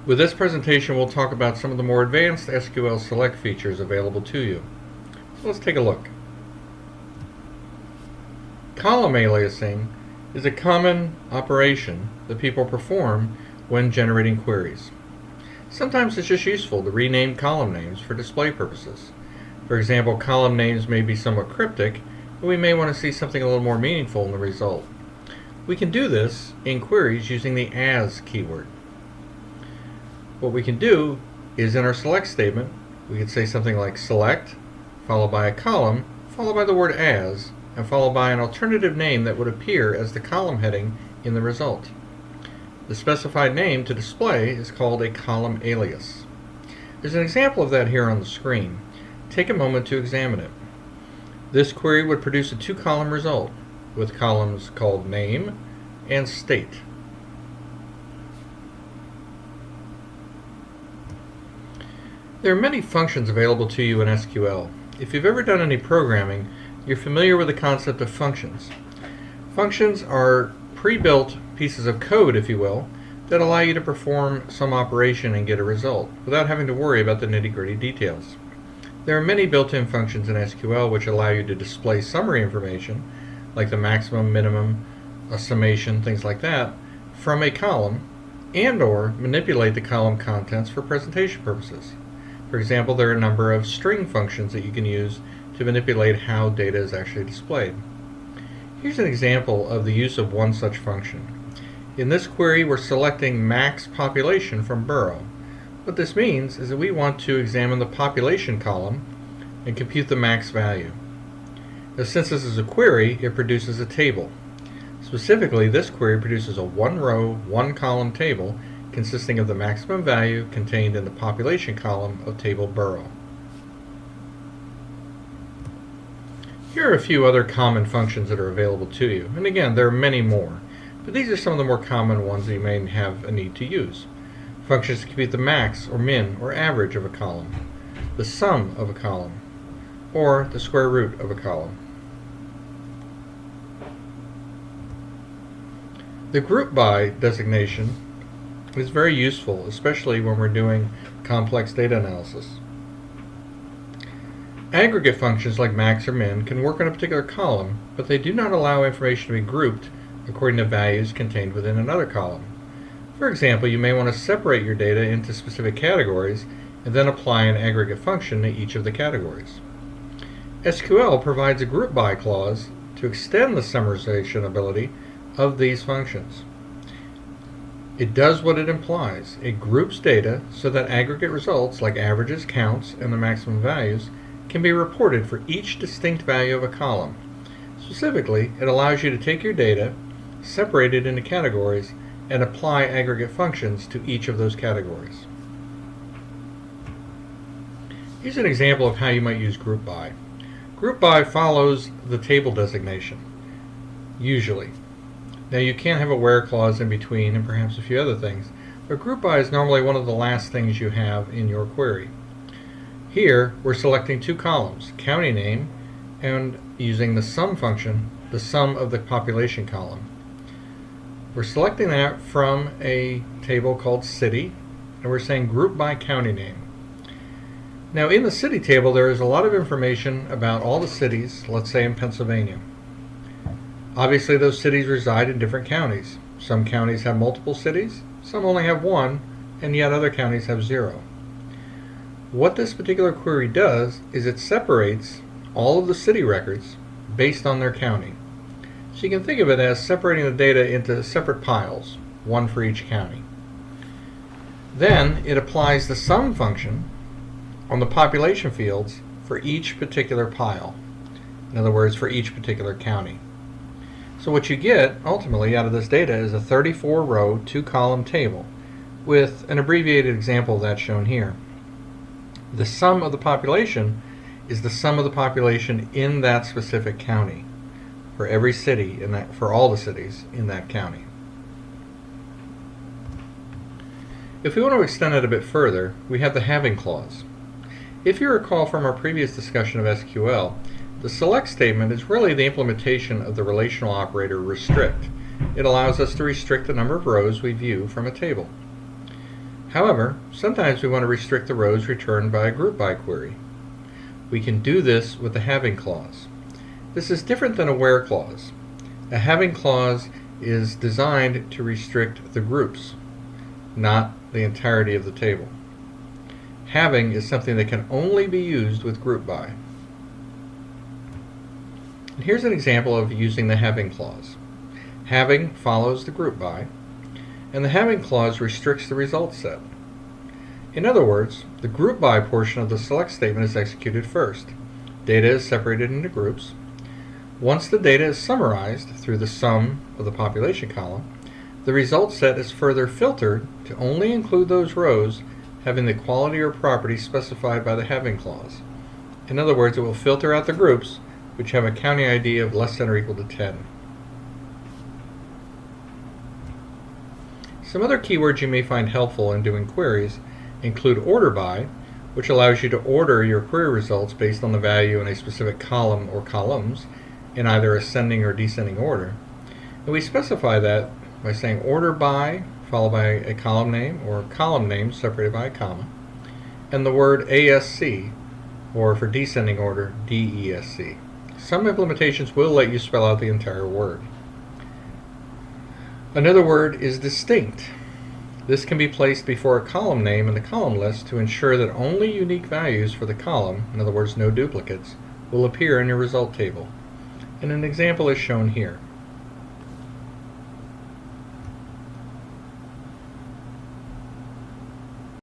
With this presentation, we'll talk about some of the more advanced SQL SELECT features available to you. So let's take a look. Column aliasing is a common operation that people perform when generating queries. Sometimes it's just useful to rename column names for display purposes. For example, column names may be somewhat cryptic, and we may want to see something a little more meaningful in the result. We can do this in queries using the as keyword. What we can do is in our select statement, we could say something like select, followed by a column, followed by the word as, and followed by an alternative name that would appear as the column heading in the result. The specified name to display is called a column alias. There's an example of that here on the screen. Take a moment to examine it. This query would produce a two-column result with columns called name and state. There are many functions available to you in SQL. If you've ever done any programming, you're familiar with the concept of functions. Functions are pre-built pieces of code, if you will, that allow you to perform some operation and get a result without having to worry about the nitty-gritty details. There are many built-in functions in SQL which allow you to display summary information, like the maximum, minimum, a summation, things like that, from a column, and/or manipulate the column contents for presentation purposes. For example, there are a number of string functions that you can use to manipulate how data is actually displayed. Here's an example of the use of one such function. In this query, we're selecting max population from borough. What this means is that we want to examine the population column and compute the max value. Now, since this is a query, it produces a table. Specifically, this query produces a one-row, one-column table consisting of the maximum value contained in the population column of table borough. Here are a few other common functions that are available to you, and again, there are many more, but these are some of the more common ones that you may have a need to use. Functions to compute the max or min or average of a column, the sum of a column, or the square root of a column. The group by designation is very useful, especially when we're doing complex data analysis. Aggregate functions like max or min can work on a particular column, but they do not allow information to be grouped according to values contained within another column. For example, you may want to separate your data into specific categories and then apply an aggregate function to each of the categories. SQL provides a group by clause to extend the summarization ability of these functions. It does what it implies. It groups data so that aggregate results like averages, counts, and the maximum values can be reported for each distinct value of a column. Specifically, it allows you to take your data, separate it into categories, and apply aggregate functions to each of those categories. Here's an example of how you might use group by. Group by follows the table designation, usually. Now, you can have a where clause in between and perhaps a few other things, but group by is normally one of the last things you have in your query. Here, we're selecting two columns, county name, and using the sum function, the sum of the population column. We're selecting that from a table called city, and we're saying group by county name. Now, in the city table, there is a lot of information about all the cities, let's say in Pennsylvania. Obviously, those cities reside in different counties. Some counties have multiple cities, some only have one, and yet other counties have zero. What this particular query does is it separates all of the city records based on their county. So you can think of it as separating the data into separate piles, one for each county. Then it applies the sum function on the population fields for each particular pile. In other words, for each particular county. So what you get ultimately out of this data is a 34-row, two-column table with an abbreviated example of that shown here. The sum of the population is the sum of the population in that specific county for every city for all the cities in that county. If we want to extend it a bit further, we have the having clause. If you recall from our previous discussion of SQL, the select statement is really the implementation of the relational operator restrict. It allows us to restrict the number of rows we view from a table. However, sometimes we want to restrict the rows returned by a group by query. We can do this with the having clause. This is different than a where clause. A having clause is designed to restrict the groups, not the entirety of the table. Having is something that can only be used with group by. And here's an example of using the having clause. Having follows the group by, and the having clause restricts the result set. In other words, the group by portion of the select statement is executed first. Data is separated into groups. Once the data is summarized through the sum of the population column, the result set is further filtered to only include those rows having the quality or property specified by the having clause. In other words, it will filter out the groups which have a counting ID of less than or equal to 10. Some other keywords you may find helpful in doing queries include order by, which allows you to order your query results based on the value in a specific column or columns in either ascending or descending order. And we specify that by saying order by followed by a column name or column name separated by a comma, and the word ASC, or for descending order, DESC. Some implementations will let you spell out the entire word. Another word is distinct. This can be placed before a column name in the column list to ensure that only unique values for the column, in other words no duplicates, will appear in your result table. And an example is shown here.